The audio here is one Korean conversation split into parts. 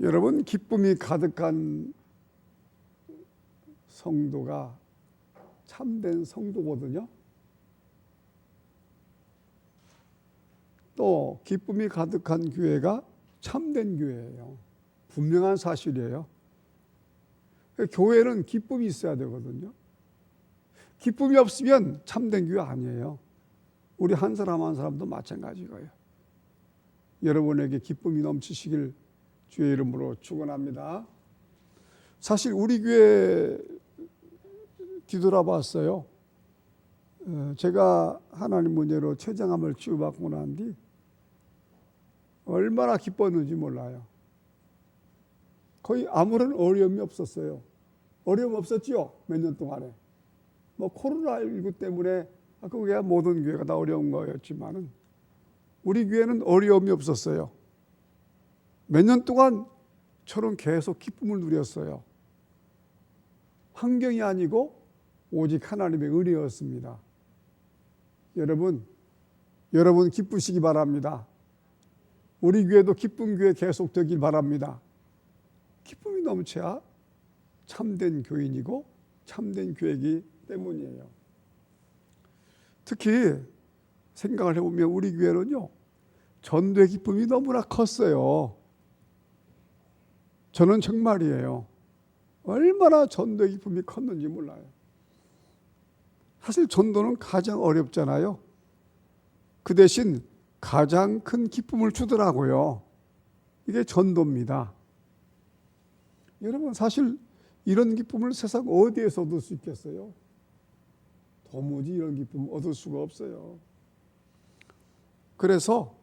여러분, 기쁨이 가득한 성도가 참된 성도거든요. 또 기쁨이 가득한 교회가 참된 교회예요. 분명한 사실이에요. 교회는 기쁨이 있어야 되거든요. 기쁨이 없으면 참된 교회 아니에요. 우리 한 사람 한 사람도 마찬가지고요. 여러분에게 기쁨이 넘치시길 주의 이름으로 축원합니다. 사실 우리 교회 뒤돌아봤어요. 제가 하나님 은혜로 췌장암을 치유받고 난 뒤 얼마나 기뻤는지 몰라요. 거의 아무런 어려움이 없었어요. 어려움 없었죠? 몇 년 동안에. 코로나19 때문에 그게 모든 교회가 다 어려운 거였지만은 우리 교회는 어려움이 없었어요. 몇 년 동안 저는 계속 기쁨을 누렸어요. 환경이 아니고 오직 하나님의 은혜였습니다. 여러분 기쁘시기 바랍니다. 우리 교회도 기쁜 교회 계속 되길 바랍니다. 기쁨이 넘쳐야 참된 교인이고 참된 교회이기 때문이에요. 특히 생각을 해보면 우리 교회는요, 전도의 기쁨이 너무나 컸어요. 저는 정말이에요. 얼마나 전도의 기쁨이 컸는지 몰라요. 사실 전도는 가장 어렵잖아요. 그 대신 가장 큰 기쁨을 주더라고요. 이게 전도입니다. 여러분, 사실 이런 기쁨을 세상 어디에서 얻을 수 있겠어요? 도무지 이런 기쁨을 얻을 수가 없어요. 그래서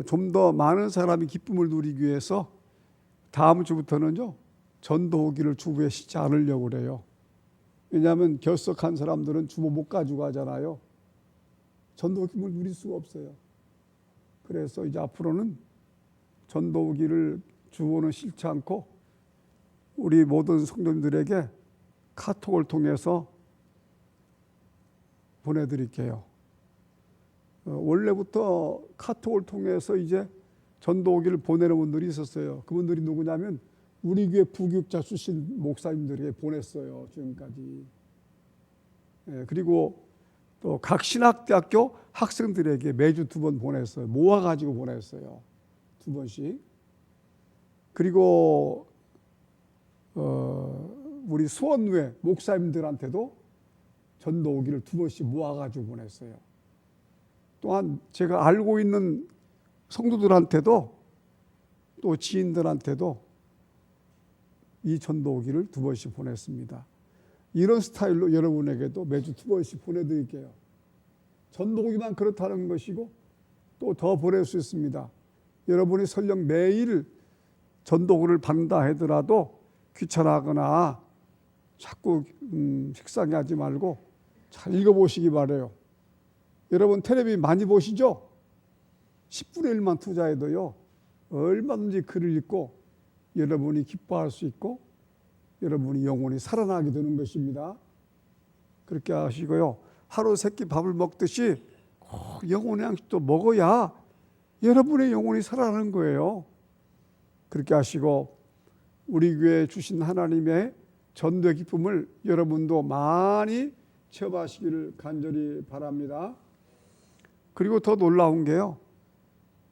좀 더 많은 사람이 기쁨을 누리기 위해서 다음 주부터는요, 전도후기를 주부에 싣지 않으려고 그래요. 왜냐하면 결석한 사람들은 주보 못 가지고 가잖아요. 전도후기를 누릴 수가 없어요. 그래서 이제 앞으로는 전도후기를 주보는 싣지 않고 우리 모든 성도님들에게 카톡을 통해서 보내드릴게요. 원래부터 카톡을 통해서 이제 전도후기를 보내는 분들이 있었어요. 그분들이 누구냐면 우리 교회 부교육자 출신 목사님들에게 보냈어요. 지금까지. 그리고 또 각 신학대학교 학생들에게 매주 2번 보냈어요. 모아가지고 보냈어요. 2번씩. 그리고 우리 수원회 목사님들한테도 전도후기를 2번씩 모아가지고 보냈어요. 또한 제가 알고 있는 성도들한테도 또 지인들한테도 이 전도후기를 2번씩 보냈습니다. 이런 스타일로 여러분에게도 매주 2번씩 보내드릴게요. 전도후기만 그렇다는 것이고 또 더 보낼 수 있습니다. 여러분이 설령 매일 전도후기를 받는다 하더라도 귀찮아하거나 자꾸 식상해 하지 말고 잘 읽어보시기 바라요. 여러분 텔레비전 많이 보시죠? 10분의 1만 투자해도요, 얼마든지 글을 읽고 여러분이 기뻐할 수 있고 여러분이 영혼이 살아나게 되는 것입니다. 그렇게 하시고요. 하루 3끼 밥을 먹듯이 꼭 영혼의 양식도 먹어야 여러분의 영혼이 살아나는 거예요. 그렇게 하시고 우리 교회에 주신 하나님의 전도의 기쁨을 여러분도 많이 체험하시기를 간절히 바랍니다. 그리고 더 놀라운 게요,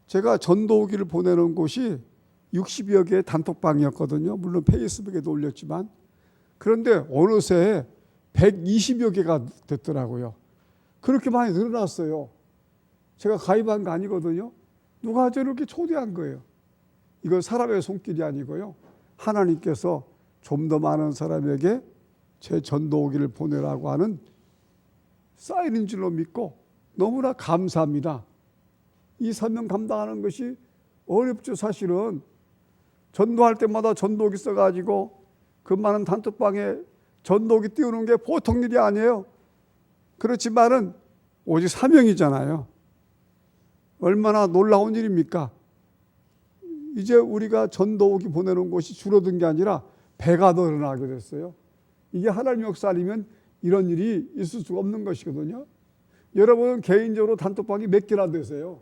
제가 전도후기를 보내는 곳이 60여 개의 단톡방이었거든요. 물론 페이스북에도 올렸지만, 그런데 어느새 120여 개가 됐더라고요. 그렇게 많이 늘어났어요. 제가 가입한 거 아니거든요. 누가 저렇게 초대한 거예요. 이건 사람의 손길이 아니고요, 하나님께서 좀 더 많은 사람에게 제 전도후기를 보내라고 하는 사인인 줄로 믿고 너무나 감사합니다. 이 사명 감당하는 것이 어렵죠. 사실은 전도할 때마다 전도후기 써가지고 그 많은 단톡방에 전도후기 띄우는 게 보통 일이 아니에요. 그렇지만은 오직 사명이잖아요. 얼마나 놀라운 일입니까? 이제 우리가 전도후기 보내는 곳이 줄어든 게 아니라 배가 더 늘어나게 됐어요. 이게 하나님 역사 아니면 이런 일이 있을 수가 없는 것이거든요. 여러분은 개인적으로 단톡방이 몇 개나 되세요?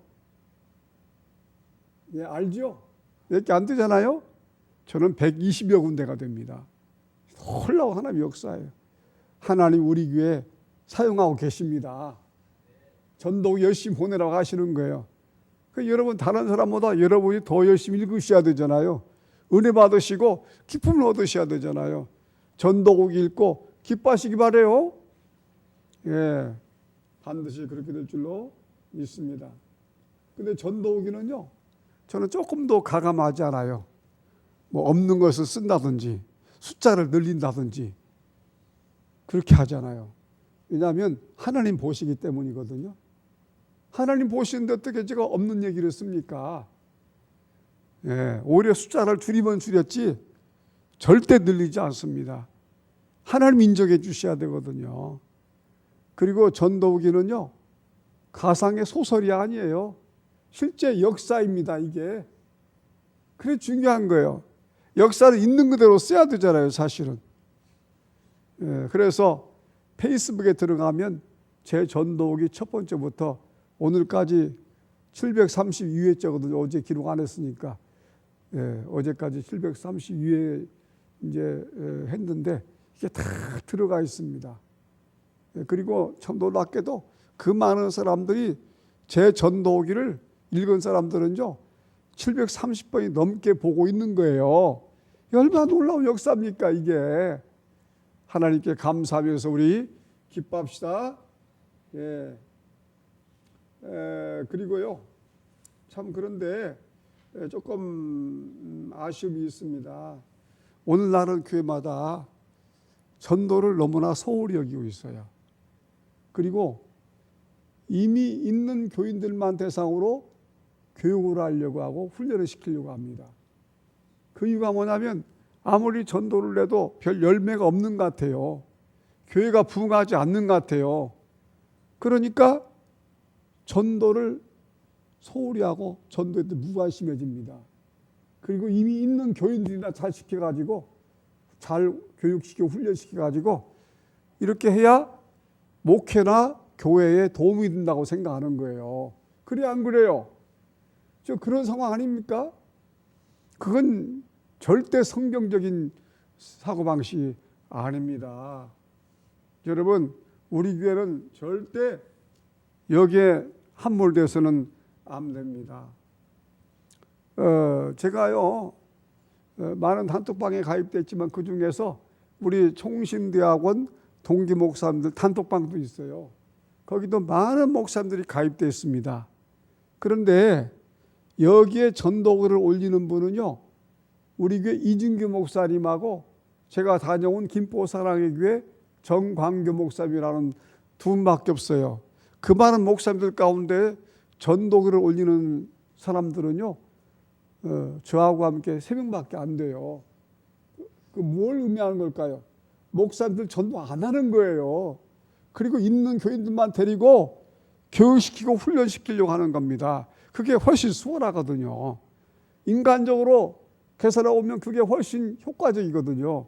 예, 알죠? 몇 개 안 되잖아요. 저는 120여 군데가 됩니다. 놀라운 하나님의 역사예요. 하나님 우리 교회 사용하고 계십니다. 전도 열심히 보내라고 하시는 거예요. 여러분 다른 사람보다 여러분이 더 열심히 읽으셔야 되잖아요. 은혜 받으시고 기쁨을 얻으셔야 되잖아요. 전도곡 읽고 기뻐하시기 바래요. 예, 반드시 그렇게 될 줄로 믿습니다. 근데 전도곡이는요, 저는 조금 더 가감하지 않아요. 뭐 없는 것을 쓴다든지 숫자를 늘린다든지 그렇게 하잖아요. 왜냐하면 하나님 보시기 때문이거든요. 하나님 보시는데 어떻게 제가 없는 얘기를 씁니까? 예, 오히려 숫자를 줄이면 줄였지 절대 늘리지 않습니다. 하나님 인정해 주셔야 되거든요. 그리고 전도기는요, 가상의 소설이 아니에요. 실제 역사입니다, 이게. 그래 중요한 거예요. 역사를 있는 그대로 써야 되잖아요, 사실은. 예, 그래서 페이스북에 들어가면 제 전도기 첫 번째부터 오늘까지 732회째거든요. 어제 기록 안 했으니까. 예, 어제까지 732회 이제 했는데 이게 다 들어가 있습니다. 예, 그리고 참 놀랍게도 그 많은 사람들이 제 전도기를 읽은 사람들은요 730번이 넘게 보고 있는 거예요. 얼마나 놀라운 역사입니까 이게. 하나님께 감사하면서 우리 기뻐합시다. 예. 그리고요 참 그런데 조금 아쉬움이 있습니다. 오늘날은 교회마다 전도를 너무나 소홀히 여기고 있어요. 그리고 이미 있는 교인들만 대상으로 교육을 하려고 하고 훈련을 시키려고 합니다. 그 이유가 뭐냐면 아무리 전도를 해도 별 열매가 없는 것 같아요. 교회가 부흥하지 않는 것 같아요. 그러니까 전도를 소홀히 하고 전도에 무관심해집니다. 그리고 이미 있는 교인들이나 잘 시켜가지고 잘 교육시키고 훈련시켜가지고 이렇게 해야 목회나 교회에 도움이 된다고 생각하는 거예요. 그래 안 그래요? 저 그런 상황 아닙니까? 그건 절대 성경적인 사고방식이 아닙니다. 여러분 우리 교회는 절대 여기에 함몰돼서는 안 됩니다. 제가요 많은 단톡방에 가입됐지만 그 중에서 우리 총신대학원 동기 목사님들 단톡방도 있어요. 거기도 많은 목사님들이 가입되어 있습니다. 그런데 여기에 전도글을 올리는 분은요 우리 교회 이준규 목사님하고 제가 다녀온 김포 사랑의 교회 정광교 목사님이라는 두 분밖에 없어요. 그 많은 목사님들 가운데 전도글을 올리는 사람들은요 저하고 함께 3명밖에 안 돼요. 그 뭘 의미하는 걸까요? 목사님들 전도 안 하는 거예요. 그리고 있는 교인들만 데리고 교육시키고 훈련시키려고 하는 겁니다. 그게 훨씬 수월하거든요. 인간적으로 계산하고 보면 그게 훨씬 효과적이거든요.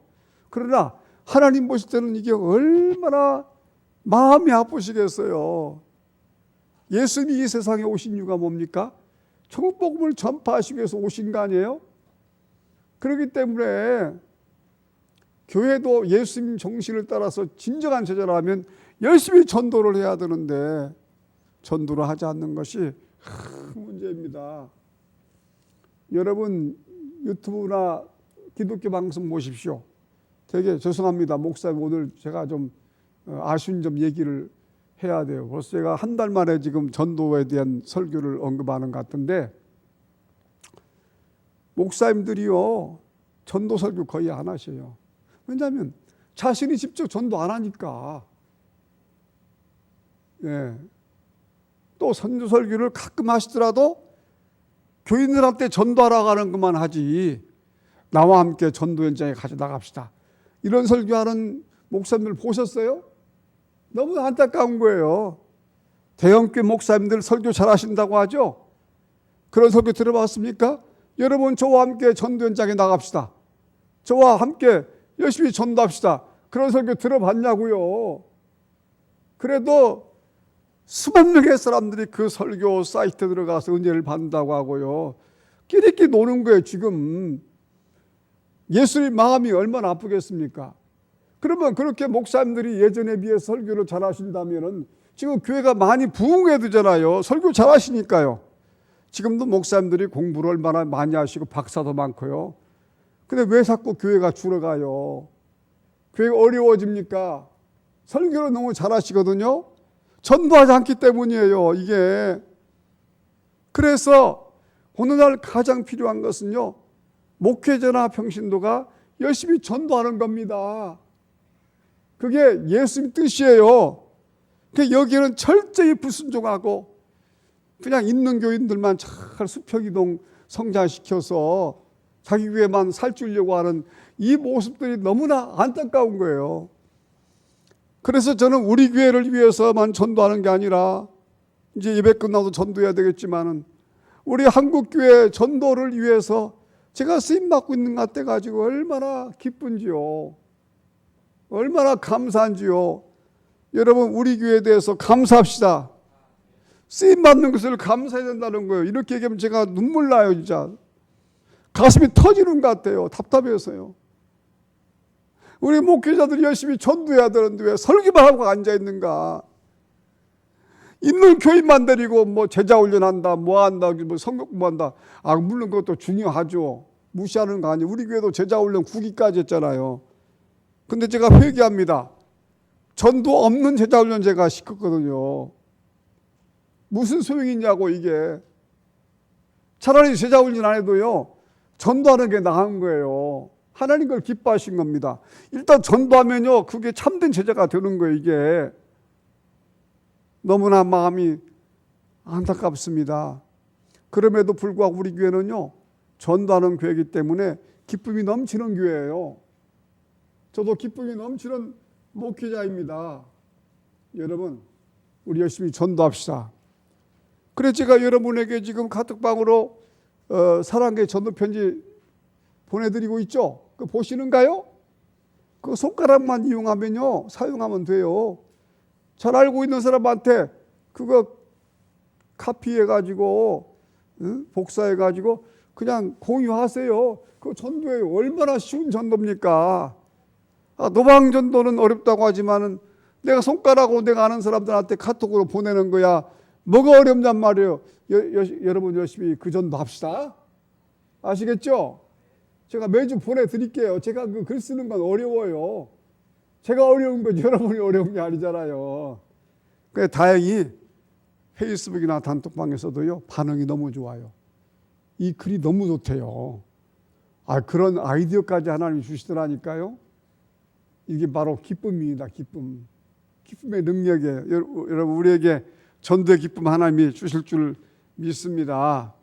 그러나 하나님 보실 때는 이게 얼마나 마음이 아프시겠어요. 예수님이 이 세상에 오신 이유가 뭡니까? 천국 복음을 전파하시기 위해서 오신 거 아니에요? 그렇기 때문에 교회도 예수님 정신을 따라서 진정한 제자라면 열심히 전도를 해야 되는데 전도를 하지 않는 것이 큰 문제입니다. 여러분 유튜브나 기독교 방송 보십시오. 되게 죄송합니다. 목사님 오늘 제가 좀 아쉬운 점 얘기를 해야 돼요. 벌써 제가 한 달 만에 지금 전도에 대한 설교를 언급하는 것 같은데 목사님들이요 전도 설교 거의 안 하셔요. 왜냐하면 자신이 직접 전도 안 하니까. 예. 또 선교 설교를 가끔 하시더라도 교인들한테 전도하러 가는 것만 하지 나와 함께 전도 현장에 같이 나갑시다. 이런 설교하는 목사님들 보셨어요? 너무 안타까운 거예요. 대형교회 목사님들 설교 잘하신다고 하죠? 그런 설교 들어봤습니까? 여러분 저와 함께 전도 현장에 나갑시다. 저와 함께 열심히 전도합시다. 그런 설교 들어봤냐고요. 그래도 수만 명의 사람들이 그 설교 사이트에 들어가서 은혜를 받는다고 하고요. 끼리끼리 노는 거예요. 지금 예수님 마음이 얼마나 아프겠습니까? 그러면 그렇게 목사님들이 예전에 비해 설교를 잘하신다면은 지금 교회가 많이 부흥해야 되잖아요. 설교 잘하시니까요. 지금도 목사님들이 공부를 얼마나 많이 하시고 박사도 많고요. 근데 왜 자꾸 교회가 줄어가요? 교회가 어려워집니까? 설교를 너무 잘하시거든요. 전도하지 않기 때문이에요, 이게. 그래서 오늘날 가장 필요한 것은요, 목회자나 평신도가 열심히 전도하는 겁니다. 그게 예수님 뜻이에요. 여기는 철저히 불순종하고 그냥 있는 교인들만 잘 수평이동 성장시켜서 자기 교회만 살찌려고 하는 이 모습들이 너무나 안타까운 거예요. 그래서 저는 우리 교회를 위해서만 전도하는 게 아니라 이제 예배 끝나도 전도해야 되겠지만은 우리 한국교회 전도를 위해서 제가 쓰임받고 있는 것 같아가지고 얼마나 기쁜지요. 얼마나 감사한지요. 여러분, 우리 교회에 대해서 감사합시다. 쓰임받는 것을 감사해야 된다는 거예요. 이렇게 얘기하면 제가 눈물 나요, 진짜. 가슴이 터지는 것 같아요. 답답해서요. 우리 목회자들이 열심히 전도해야 되는데 왜 설교만 하고 앉아있는가. 있는 교인만 데리고 뭐 제자 훈련한다, 뭐 한다, 뭐 성경 공부한다. 물론 그것도 중요하죠. 무시하는 거 아니에요. 우리 교회도 제자 훈련 9기까지 했잖아요. 근데 제가 회개합니다. 전도 없는 제자 훈련 제가 시켰거든요. 무슨 소용이 있냐고 이게. 차라리 제자 훈련 안 해도요, 전도하는 게 나은 거예요. 하나님 걸 기뻐하신 겁니다. 일단 전도하면요, 그게 참된 제자가 되는 거예요, 이게. 너무나 마음이 안타깝습니다. 그럼에도 불구하고 우리 교회는요, 전도하는 교회이기 때문에 기쁨이 넘치는 교회예요. 저도 기쁨이 넘치는 목회자입니다. 여러분, 우리 열심히 전도합시다. 그래서 제가 여러분에게 지금 카톡방으로 사랑의 전도 편지 보내드리고 있죠. 그거 보시는가요? 그 손가락만 이용하면요, 사용하면 돼요. 잘 알고 있는 사람한테 그거 카피해가지고 복사해가지고 그냥 공유하세요. 그 전도예요. 얼마나 쉬운 전도입니까? 노방 전도는 어렵다고 하지만은 내가 손가락으로 내가 아는 사람들한테 카톡으로 보내는 거야. 뭐가 어렵냔 말이에요. 여러분 열심히 그 전도 합시다. 아시겠죠? 제가 매주 보내드릴게요. 제가 그 글 쓰는 건 어려워요. 제가 어려운 거지 여러분이 어려운 게 아니잖아요. 그래 다행히 페이스북이나 단톡방에서도요, 반응이 너무 좋아요. 이 글이 너무 좋대요. 그런 아이디어까지 하나님이 주시더라니까요. 이게 바로 기쁨입니다. 기쁨. 기쁨의 능력이에요. 여러분, 우리에게 전도의 기쁨 하나님이 주실 줄 믿습니다.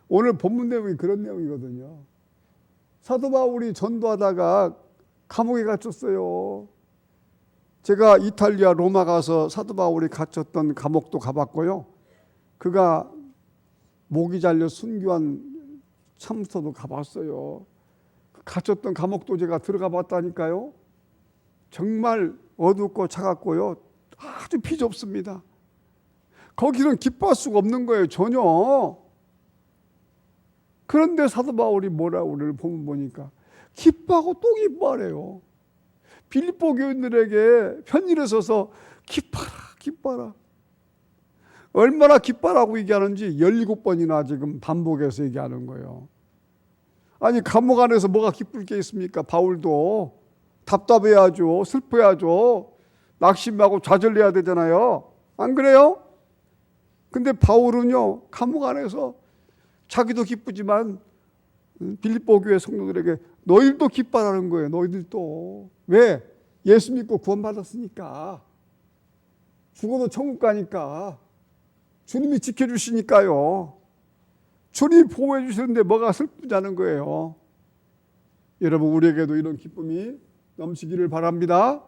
오늘 본문 내용이 그런 내용이거든요. 사도 바울이 전도하다가 감옥에 갇혔어요. 제가 이탈리아 로마 가서 사도 바울이 갇혔던 감옥도 가봤고요. 그가 목이 잘려 순교한 참터도 가봤어요. 갇혔던 감옥도 제가 들어가 봤다니까요. 정말 어둡고 차갑고요. 아주 비좁습니다. 거기는 기뻐할 수가 없는 거예요. 전혀. 그런데 사도 바울이 뭐라고 우리를 보니까 기뻐하고 또 기뻐하래요. 빌립보 교인들에게 편지를 써서 기뻐라 기뻐라. 얼마나 기뻐라고 얘기하는지 17번이나 지금 반복해서 얘기하는 거예요. 아니 감옥 안에서 뭐가 기쁠 게 있습니까? 바울도 답답해야죠. 슬퍼야죠. 낙심하고 좌절해야 되잖아요. 안 그래요? 근데 바울은요, 감옥 안에서 자기도 기쁘지만 빌립보 교회 성도들에게 너희들도 기뻐하라는 거예요. 너희들도. 왜? 예수 믿고 구원받았으니까. 죽어도 천국 가니까. 주님이 지켜주시니까요. 주님이 보호해 주시는데 뭐가 슬프자는 거예요. 여러분, 우리에게도 이런 기쁨이 넘치기를 바랍니다.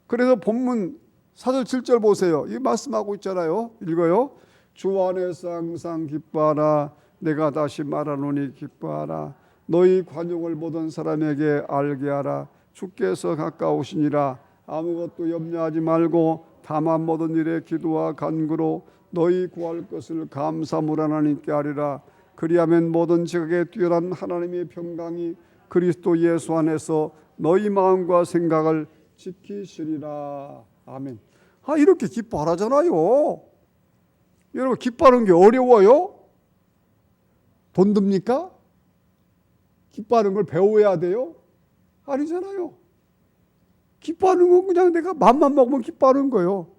그래서 본문 4절 7절 보세요. 이 말씀하고 있잖아요. 읽어요. 주 안에서 항상 기뻐하라. 내가 다시 말하노니 기뻐하라. 너희 관용을 보던 사람에게 알게 하라. 주께서 가까우시니라. 아무것도 염려하지 말고 다만 모든 일에 기도와 간구로 너희 구할 것을 감사물 하나님께 하리라. 그리하면 모든 지각에 뛰어난 하나님의 평강이 그리스도 예수 안에서 너희 마음과 생각을 지키시리라. 아멘. 이렇게 기뻐하라잖아요. 여러분, 기뻐하는 게 어려워요? 돈 듭니까? 기뻐하는 걸 배워야 돼요? 아니잖아요. 기뻐하는 건 그냥 내가 맘만 먹으면 기뻐하는 거예요.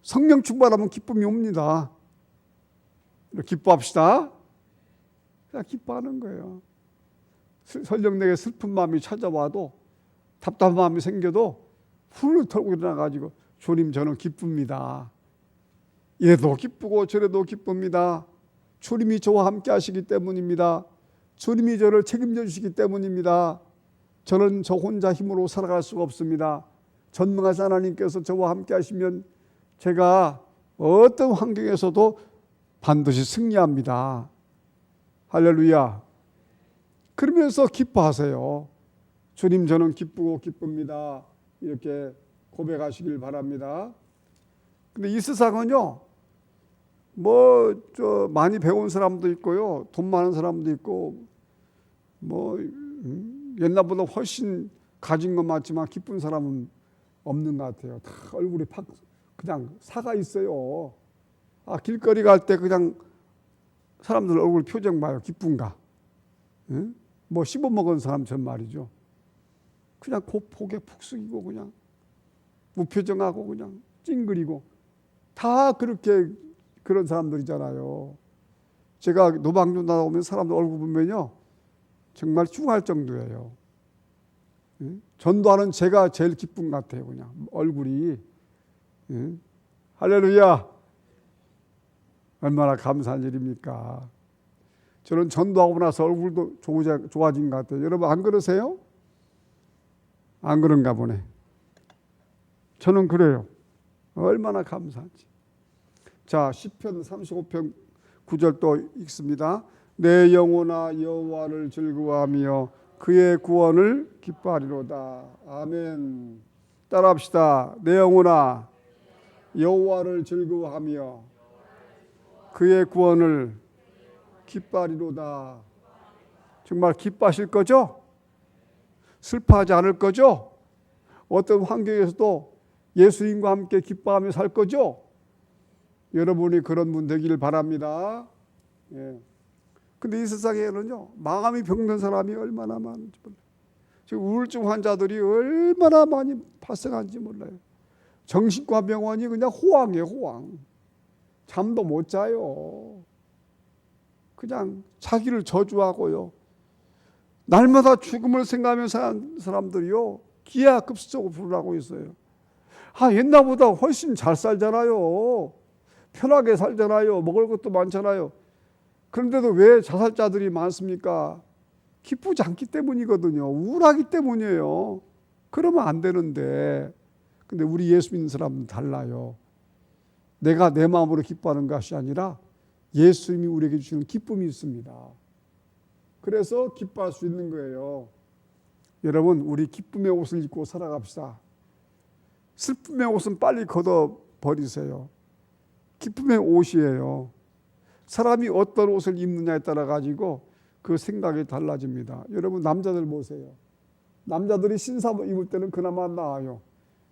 성령 충만하면 기쁨이 옵니다. 기뻐합시다. 그냥 기뻐하는 거예요. 설령 내게 슬픈 마음이 찾아와도, 답답한 마음이 생겨도 훌 털고 일어나가지고 주님, 저는 기쁩니다. 이래도 기쁘고 저래도 기쁩니다. 주님이 저와 함께 하시기 때문입니다. 주님이 저를 책임져 주시기 때문입니다. 저는 저 혼자 힘으로 살아갈 수가 없습니다. 전능하신 하나님께서 저와 함께 하시면 제가 어떤 환경에서도 반드시 승리합니다. 할렐루야. 그러면서 기뻐하세요. 주님, 저는 기쁘고 기쁩니다. 이렇게 고백하시길 바랍니다. 근데 이 세상은요, 많이 배운 사람도 있고요, 돈 많은 사람도 있고, 옛날보다 훨씬 가진 건 많지만 기쁜 사람은 없는 것 같아요. 다 얼굴이 그냥 사가 있어요. 길거리 갈 때 그냥 사람들 얼굴 표정 봐요. 기쁜가? 응? 씹어먹은 사람처럼 말이죠. 그냥 고개 푹 숙이고 그냥 무표정하고 그냥 찡그리고 다 그런 사람들이잖아요. 제가 노방주 나오면 사람들 얼굴 보면요, 정말 흉할 정도예요. 응? 전도하는 제가 제일 기쁜 것 같아요. 그냥 얼굴이. 응? 할렐루야. 얼마나 감사한 일입니까? 저는 전도하고 나서 얼굴도 좋아진 것 같아요. 여러분, 안 그러세요? 안 그런가 보네. 저는 그래요. 얼마나 감사한지. 자, 시편 35편 9절 또 읽습니다. 내 영혼아 여호와를 즐거워하며 그의 구원을 기뻐하리로다. 아멘. 따라합시다. 내 영혼아 여호와를 즐거워하며 그의 구원을 기뻐하리로다. 정말 기뻐하실 거죠? 슬퍼하지 않을 거죠? 어떤 환경에서도 예수님과 함께 기뻐하며 살 거죠? 여러분이 그런 분 되기를 바랍니다. 예. 근데 이 세상에는요, 마음이 병든 사람이 얼마나 많은지 몰라요. 지금 우울증 환자들이 얼마나 많이 발생한지 몰라요. 정신과 병원이 그냥 호황이에요, 호황. 잠도 못 자요. 그냥 자기를 저주하고요. 날마다 죽음을 생각하며 사는 사람들이요, 기하급수적으로 불나고 있어요. 옛날보다 훨씬 잘 살잖아요. 편하게 살잖아요. 먹을 것도 많잖아요. 그런데도 왜 자살자들이 많습니까? 기쁘지 않기 때문이거든요. 우울하기 때문이에요. 그러면 안 되는데. 근데 우리 예수 믿는 사람은 달라요. 내가 내 마음으로 기뻐하는 것이 아니라 예수님이 우리에게 주시는 기쁨이 있습니다. 그래서 기뻐할 수 있는 거예요. 여러분, 우리 기쁨의 옷을 입고 살아갑시다. 슬픔의 옷은 빨리 걷어버리세요. 기쁨의 옷이에요. 사람이 어떤 옷을 입느냐에 따라 가지고 그 생각이 달라집니다. 여러분, 남자들 보세요. 남자들이 신사복 입을 때는 그나마 나아요.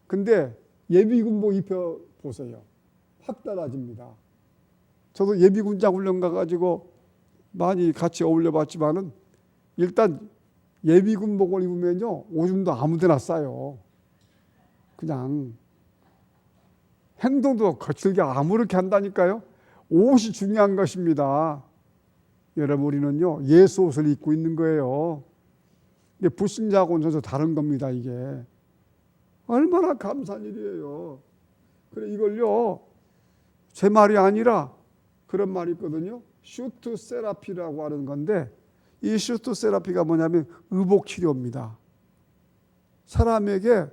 근데 예비군복 입혀보세요. 확 달라집니다. 저도 예비군장 훈련 가가지고 많이 같이 어울려봤지만은 일단 예비군복을 입으면요, 오줌도 아무데나 싸요. 그냥 행동도 거칠게 아무렇게 한다니까요. 옷이 중요한 것입니다. 여러분, 우리는요, 예수 옷을 입고 있는 거예요. 이게 불신자하고는 전혀 다른 겁니다. 이게 얼마나 감사한 일이에요. 그래, 이걸요, 제 말이 아니라 그런 말이 있거든요. 슈트 세라피라고 하는 건데, 이 슈트 세라피가 뭐냐면 의복 치료입니다. 사람에게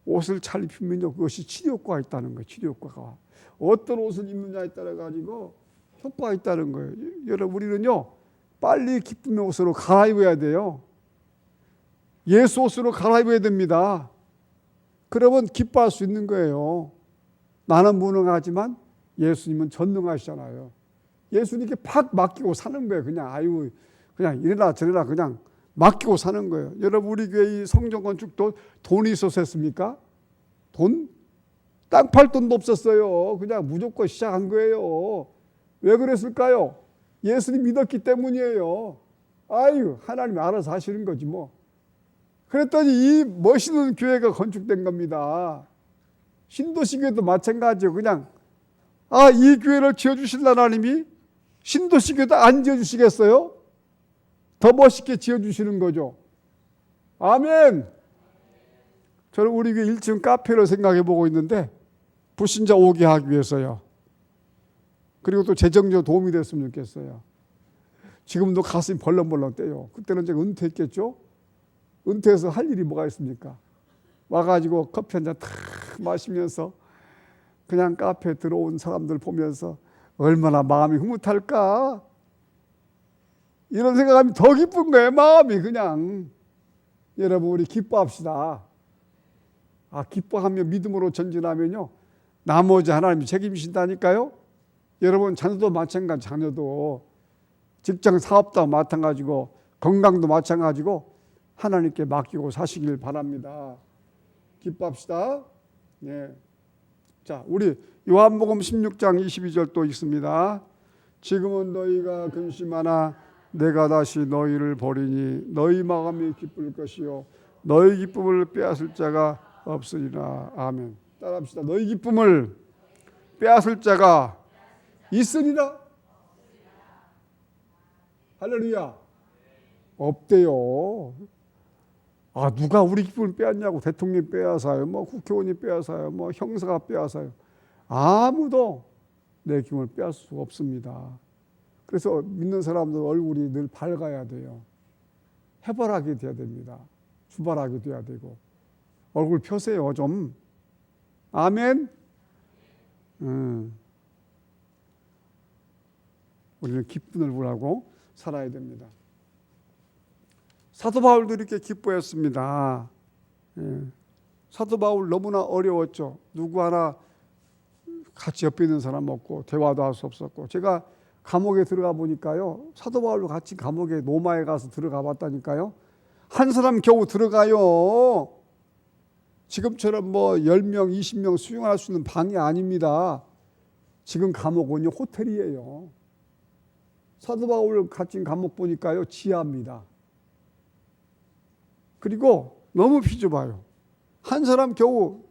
옷을 잘 입히면요, 그것이 치료효과가 있다는 거예요. 치료효과가. 어떤 옷을 입느냐에 따라 가지고 효과가 있다는 거예요. 여러분, 우리는요, 빨리 기쁨의 옷으로 갈아입어야 돼요. 예수 옷으로 갈아입어야 됩니다. 그러면 기뻐할 수 있는 거예요. 나는 무능하지만 예수님은 전능하시잖아요. 예수님께 팍 맡기고 사는 거예요. 그냥 아유 그냥 이래라 저래라 그냥 맡기고 사는 거예요. 여러분 우리 교회 이 성전 건축도 돈이 있어서 했습니까? 돈? 땅 팔 돈도 없었어요. 그냥 무조건 시작한 거예요. 왜 그랬을까요? 예수님 믿었기 때문이에요. 아유 하나님이 알아서 하시는 거지 뭐. 그랬더니 이 멋있는 교회가 건축된 겁니다. 신도시 교회도 마찬가지예요. 그냥 이 교회를 지어주실 하나님이 신도시 교회도 안 지어주시겠어요? 더 멋있게 지어주시는 거죠. 아멘. 저는 우리 교회 1층 카페를 생각해 보고 있는데 불신자 오게 하기 위해서요. 그리고 또 재정적으로 도움이 됐으면 좋겠어요. 지금도 가슴이 벌렁벌렁 떼요. 그때는 제가 은퇴했겠죠? 은퇴해서 할 일이 뭐가 있습니까? 와가지고 커피 한 잔 탁 마시면서 그냥 카페에 들어온 사람들 보면서 얼마나 마음이 흐뭇할까? 이런 생각하면 더 기쁜 거예요. 마음이 그냥. 여러분 우리 기뻐합시다. 기뻐하며 믿음으로 전진하면요. 나머지 하나님이 책임지신다니까요. 여러분 자녀도 마찬가지. 자녀도 직장 사업도 마찬가지고 건강도 마찬가지고 하나님께 맡기고 사시길 바랍니다. 기뻐합시다. 네. 자, 우리 요한복음 16장 22절 또 있습니다. 지금은 너희가 근심하나 내가 다시 너희를 버리니 너희 마음이 기쁠 것이요 너희 기쁨을 빼앗을 자가 없으리라. 아멘. 따라합시다. 너희 기쁨을 빼앗을 자가 있으리라. 할렐루야. 없대요. 누가 우리 기쁨을 빼앗냐고. 대통령이 빼앗아요. 뭐 국회의원이 빼앗아요. 뭐 형사가 빼앗아요. 아무도 내 기쁨을 빼앗을 수가 없습니다. 그래서 믿는 사람들 얼굴이 늘 밝아야 돼요. 해바라기 돼야 됩니다. 주바라기 돼야 되고. 얼굴 펴세요 좀. 아멘. 우리는 기쁜 얼굴하고 살아야 됩니다. 사도 바울도 이렇게 기뻐했습니다. 사도 바울 너무나 어려웠죠. 누구 하나 같이 옆에 있는 사람 없고 대화도 할 수 없었고, 제가 감옥에 들어가 보니까요, 사도 바울도 같이 감옥에 로마에 가서 들어가 봤다니까요. 한 사람 겨우 들어가요. 지금처럼 뭐 10명, 20명 수용할 수 있는 방이 아닙니다. 지금 감옥은요 호텔이에요. 사도 바울 갇힌 감옥 보니까요 지하입니다. 그리고 너무 비좁아요. 한 사람 겨우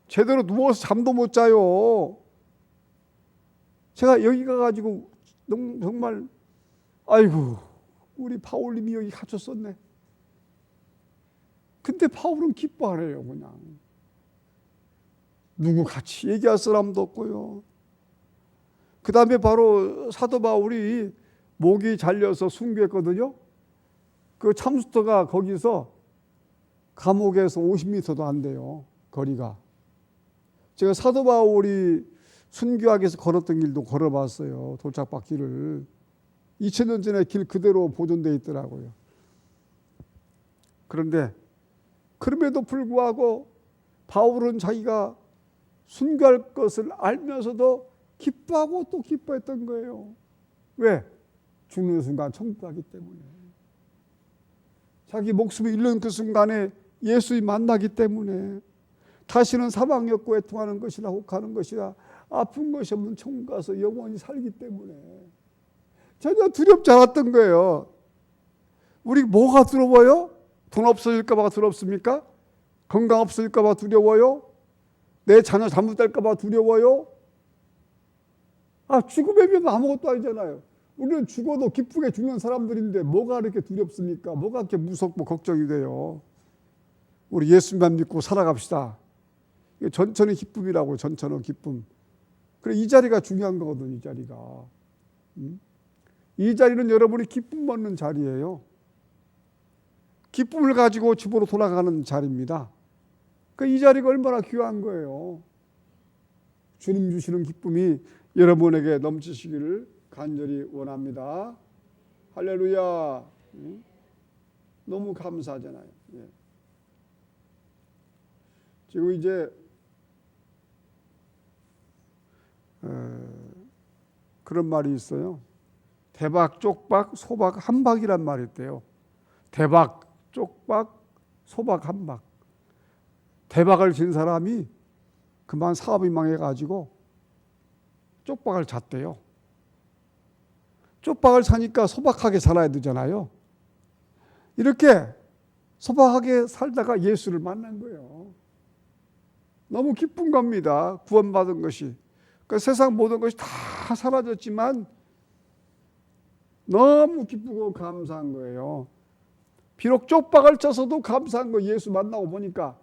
제대로 누워서 잠도 못 자요. 제가 여기 가가지고 정말 아이고 우리 바울님이 여기 갇혔었네. 근데 바울은 기뻐하래요. 그냥 누구 같이 얘기할 사람도 없고요. 그 다음에 바로 사도 바울이 목이 잘려서 순교했거든요. 그 참수터가 거기서 감옥에서 50m도 안 돼요. 거리가. 제가 사도 바울이 순교하기 위해서 걸었던 길도 걸어봤어요. 도착받기를. 2000년 전에 길 그대로 보존되어 있더라고요. 그런데 그럼에도 불구하고 바울은 자기가 순교할 것을 알면서도 기뻐하고 또 기뻐했던 거예요. 왜? 죽는 순간 천국 가기 때문에. 자기 목숨을 잃는 그 순간에 예수님 만나기 때문에 다시는 사망이었고 애통하는 것이나 혹하는 것이나 아픈 것이 없는 천국 가서 영원히 살기 때문에 전혀 두렵지 않았던 거예요. 우리 뭐가 두려워요? 돈 없어질까 봐 두렵습니까? 건강 없어질까 봐 두려워요? 내 자녀 잘못될까 봐 두려워요? 죽음에 비하면 아무것도 아니잖아요. 우리는 죽어도 기쁘게 죽는 사람들인데 뭐가 그렇게 두렵습니까? 뭐가 그렇게 무섭고 걱정이 돼요? 우리 예수님만 믿고 살아갑시다. 전천의 기쁨이라고. 전천의 기쁨. 그래, 이 자리가 중요한 거거든요. 이 자리가. 이 자리는 여러분이 기쁨 얻는 자리예요. 기쁨을 가지고 집으로 돌아가는 자리입니다. 이 자리가 얼마나 귀한 거예요. 주님 주시는 기쁨이 여러분에게 넘치시기를 간절히 원합니다. 할렐루야. 너무 감사하잖아요. 지금 이제 그런 말이 있어요. 대박, 쪽박, 소박, 한박이란 말이 있대요. 대박, 쪽박, 소박, 한박. 대박을 친 사람이 그만 사업이 망해가지고 쪽박을 잤대요. 쪽박을 사니까 소박하게 살아야 되잖아요. 이렇게 소박하게 살다가 예수를 만난 거예요. 너무 기쁜 겁니다. 구원받은 것이. 그러니까 세상 모든 것이 다 사라졌지만 너무 기쁘고 감사한 거예요. 비록 쪽박을 쳐서도 감사한 거 예수 만나고 보니까.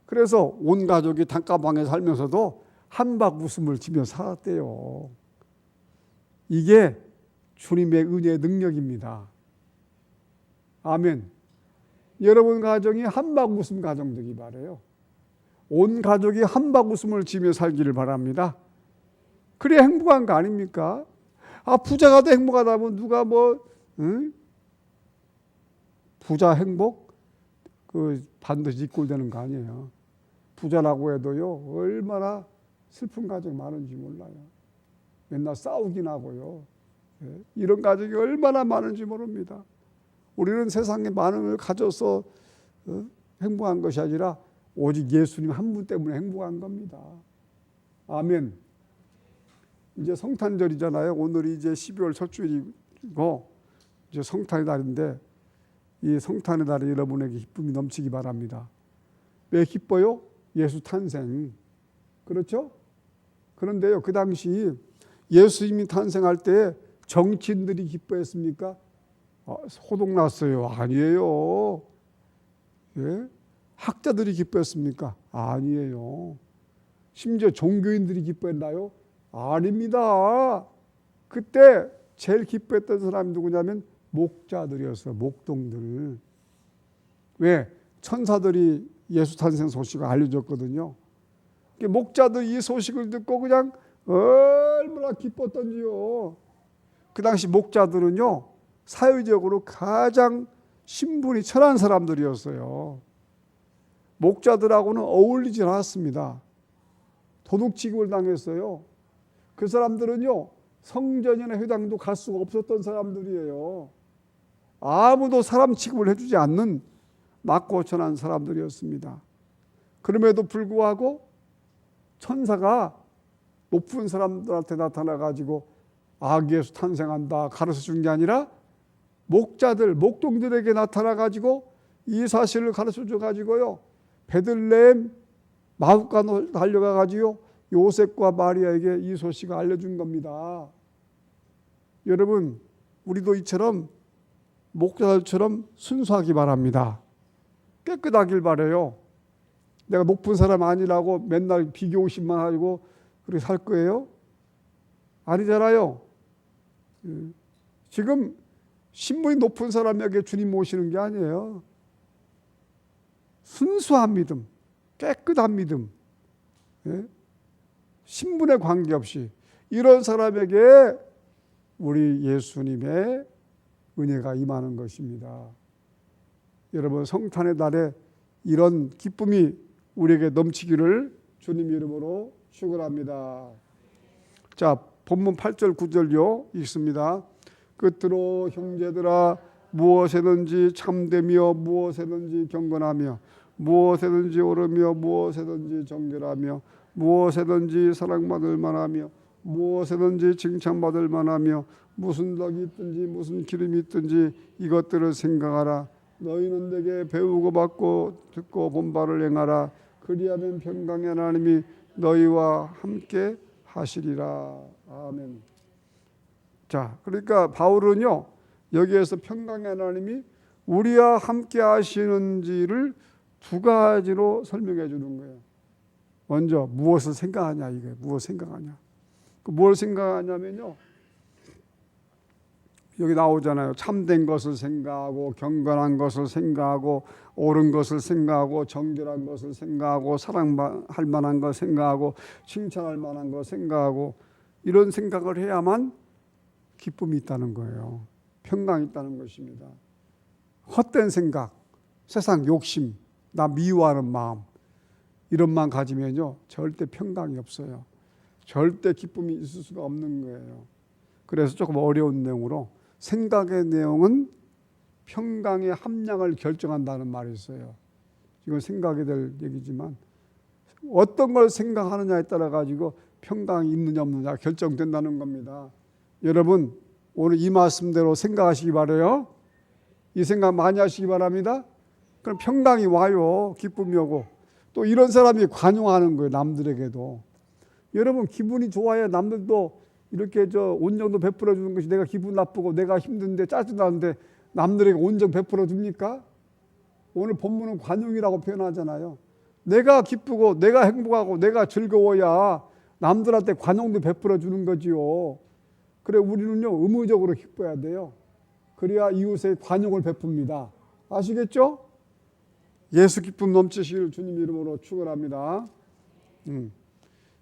그래서 온 가족이 단가방에 살면서도 한박 웃음을 지며 살았대요. 이게 주님의 은혜의 능력입니다. 아멘. 여러분 가정이 한박 웃음 가정 되기 바라요. 온 가족이 한박 웃음을 지며 살기를 바랍니다. 그래야 행복한 거 아닙니까? 부자가 더 행복하다면 누가 부자 행복 반드시 이꼴되는 거 아니에요. 부자라고 해도요, 얼마나 슬픈 가정 많은지 몰라요. 맨날 싸우긴 하고요. 이런 가정이 얼마나 많은지 모릅니다. 우리는 세상에 많은 걸 가져서 행복한 것이 아니라 오직 예수님 한 분 때문에 행복한 겁니다. 아멘. 이제 성탄절이잖아요. 오늘이 이제 12월 첫 주일이고 이제 성탄의 날인데 이 성탄의 날에 여러분에게 기쁨이 넘치기 바랍니다. 왜 기뻐요? 예수 탄생. 그렇죠? 그런데요, 그 당시 예수님이 탄생할 때 정치인들이 기뻐했습니까? 소동났어요. 아니에요. 예? 학자들이 기뻐했습니까? 아니에요. 심지어 종교인들이 기뻐했나요? 아닙니다. 그때 제일 기뻐했던 사람이 누구냐면 목자들이었어요. 목동들. 왜? 천사들이 예수 탄생 소식을 알려줬거든요. 목자들 이 소식을 듣고 그냥 얼마나 기뻤던지요. 그 당시 목자들은요, 사회적으로 가장 신분이 천한 사람들이었어요. 목자들하고는 어울리지 않았습니다. 도둑 취급을 당했어요. 그 사람들은요, 성전이나 회당도 갈 수가 없었던 사람들이에요. 아무도 사람 취급을 해주지 않는 낮고 천한 사람들이었습니다. 그럼에도 불구하고 천사가 높은 사람들한테 나타나가지고 예수 탄생한다 가르쳐 준 게 아니라 목자들, 목동들에게 나타나가지고 이 사실을 가르쳐 줘가지고요, 베들레헴 마हु간으로 달려가가지고 요셉과 마리아에게 이 소식을 알려준 겁니다. 여러분, 우리도 이처럼 목자들처럼 순수하기 바랍니다. 깨끗하길 바라요. 내가 높은 사람 아니라고 맨날 비교의식만 하고 그렇게 살 거예요? 아니잖아요. 지금 신분이 높은 사람에게 주님 모시는 게 아니에요. 순수한 믿음, 깨끗한 믿음, 신분에 관계없이 이런 사람에게 우리 예수님의 은혜가 임하는 것입니다. 여러분, 성탄의 날에 이런 기쁨이 우리에게 넘치기를 주님 이름으로 축원합니다. 자, 본문 8절 9절요 읽습니다. 끝으로 형제들아, 무엇에든지 참되며 무엇에든지 경건하며 무엇에든지 옳으며 무엇에든지 정결하며 무엇에든지 사랑받을 만하며 무엇에든지 칭찬받을 만하며 무슨 덕이 있든지 무슨 기름이 있든지 이것들을 생각하라. 너희는 내게 배우고 받고 듣고 본 바를 행하라. 그리하면 평강의 하나님이 너희와 함께 하시리라. 아멘. 자, 그러니까 바울은요, 여기에서 평강의 하나님이 우리와 함께 하시는지를 두 가지로 설명해 주는 거예요. 먼저 무엇을 생각하냐, 이게 무엇을 생각하냐. 뭘 생각하냐면요, 여기 나오잖아요. 참된 것을 생각하고 경건한 것을 생각하고 옳은 것을 생각하고 정결한 것을 생각하고 사랑할 만한 것 생각하고 칭찬할 만한 것 생각하고 이런 생각을 해야만 기쁨이 있다는 거예요. 평강이 있다는 것입니다. 헛된 생각, 세상 욕심, 나 미워하는 마음 이런 마음 가지면요 절대 평강이 없어요. 절대 기쁨이 있을 수가 없는 거예요. 그래서 조금 어려운 내용으로 생각의 내용은 평강의 함량을 결정한다는 말이 있어요. 이건 생각이 될 얘기지만 어떤 걸 생각하느냐에 따라 가지고 평강이 있느냐 없느냐 결정된다는 겁니다. 여러분 오늘 이 말씀대로 생각하시기 바라요. 이 생각 많이 하시기 바랍니다. 그럼 평강이 와요. 기쁨이 오고 또 이런 사람이 관용하는 거예요. 남들에게도. 여러분 기분이 좋아야 남들도 이렇게 온정도 베풀어 주는 것이 내가 기분 나쁘고 내가 힘든데 짜증나는데 남들에게 온정 베풀어 줍니까? 오늘 본문은 관용이라고 표현하잖아요. 내가 기쁘고 내가 행복하고 내가 즐거워야 남들한테 관용도 베풀어 주는 거지요. 그래 우리는요 의무적으로 기뻐야 돼요. 그래야 이웃에 관용을 베풉니다. 아시겠죠? 예수 기쁨 넘치시길 주님 이름으로 축원합니다.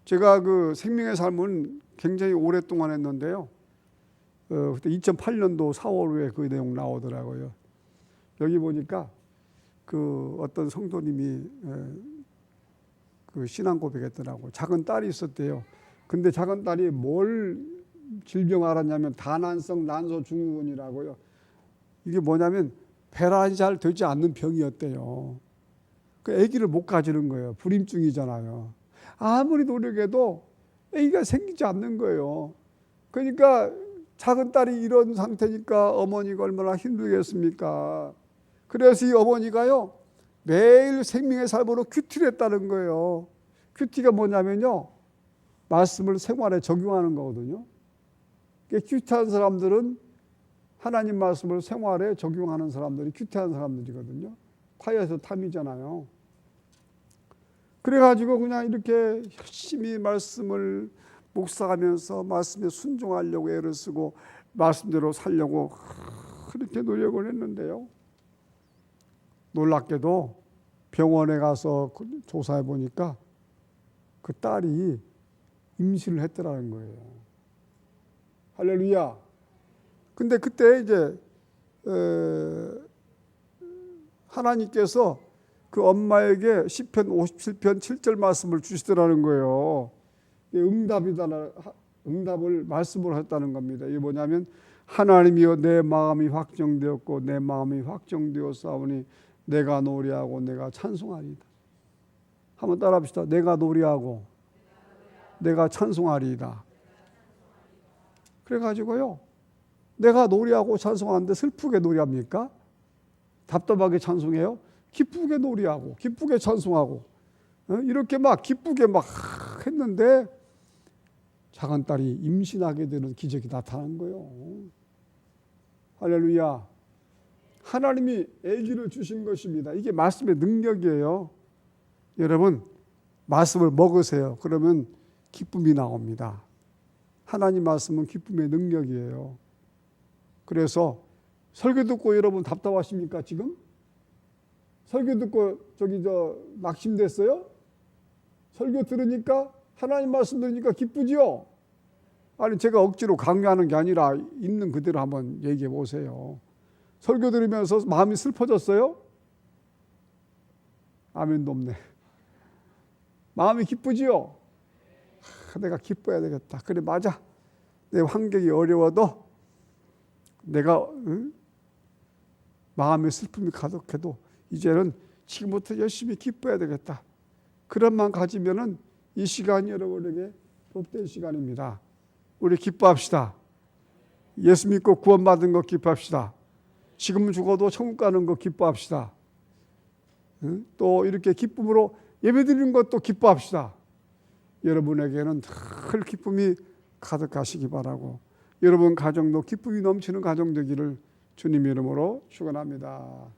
제가 그 생명의 삶은 굉장히 오랫동안 했는데요. 그때 2008년도 4월에 그 내용 나오더라고요. 여기 보니까 그 어떤 성도님이 그 신앙 고백했더라고요. 작은 딸이 있었대요. 근데 작은 딸이 뭘 질병 알았냐면 다난성 난소 증후군이라고요. 이게 뭐냐면 배란이 잘 되지 않는 병이었대요. 그 아기를 못 가지는 거예요. 불임증이잖아요. 아무리 노력해도 아기가 생기지 않는 거예요. 그러니까 작은 딸이 이런 상태니까 어머니가 얼마나 힘들겠습니까? 그래서 이 어머니가요 매일 생명의 삶으로 큐티를 했다는 거예요. 큐티가 뭐냐면요 말씀을 생활에 적용하는 거거든요. 큐티한 사람들은 하나님 말씀을 생활에 적용하는 사람들이 큐티한 사람들이거든요. 타이어에서 탐이잖아요. 그래가지고 그냥 이렇게 열심히 말씀을 묵상하면서 말씀에 순종하려고 애를 쓰고 말씀대로 살려고 그렇게 노력을 했는데요. 놀랍게도 병원에 가서 조사해 보니까 그 딸이 임신을 했더라는 거예요. 할렐루야. 근데 그때 이제 하나님께서 그 엄마에게 시편 57편 7절 말씀을 주시더라는 거예요. 응답을 말씀으로 했다는 겁니다. 이게 뭐냐면 하나님이여 내 마음이 확정되었고 내 마음이 확정되었사오니 내가 노래하고 내가 찬송하리이다. 한번 따라합시다. 내가 노래하고 내가 찬송하리이다. 그래가지고요 내가 노래하고 찬송하는데 슬프게 노래합니까? 답답하게 찬송해요? 기쁘게 노래하고 기쁘게 찬송하고 이렇게 막 기쁘게 막 했는데 작은 딸이 임신하게 되는 기적이 나타난 거예요. 할렐루야. 하나님이 아기를 주신 것입니다. 이게 말씀의 능력이에요. 여러분 말씀을 먹으세요. 그러면 기쁨이 나옵니다. 하나님 말씀은 기쁨의 능력이에요. 그래서 설교 듣고 여러분 답답하십니까 지금? 설교 듣고 낙심됐어요? 설교 들으니까 하나님 말씀 들으니까 기쁘지요? 아니 제가 억지로 강요하는 게 아니라 있는 그대로 한번 얘기해 보세요. 설교 들으면서 마음이 슬퍼졌어요? 아멘도 없네. 마음이 기쁘지요? 내가 기뻐야 되겠다. 그래 맞아. 내 환경이 어려워도 내가 마음의 슬픔이 가득해도 이제는 지금부터 열심히 기뻐야 되겠다. 그런 마음 가지면은 이 시간이 여러분에게 복된 시간입니다. 우리 기뻐합시다. 예수 믿고 구원받은 거 기뻐합시다. 지금 죽어도 천국 가는 거 기뻐합시다. 또 이렇게 기쁨으로 예배드리는 것도 기뻐합시다. 여러분에게는 늘 기쁨이 가득하시기 바라고 여러분 가정도 기쁨이 넘치는 가정 되기를 주님 이름으로 축원합니다.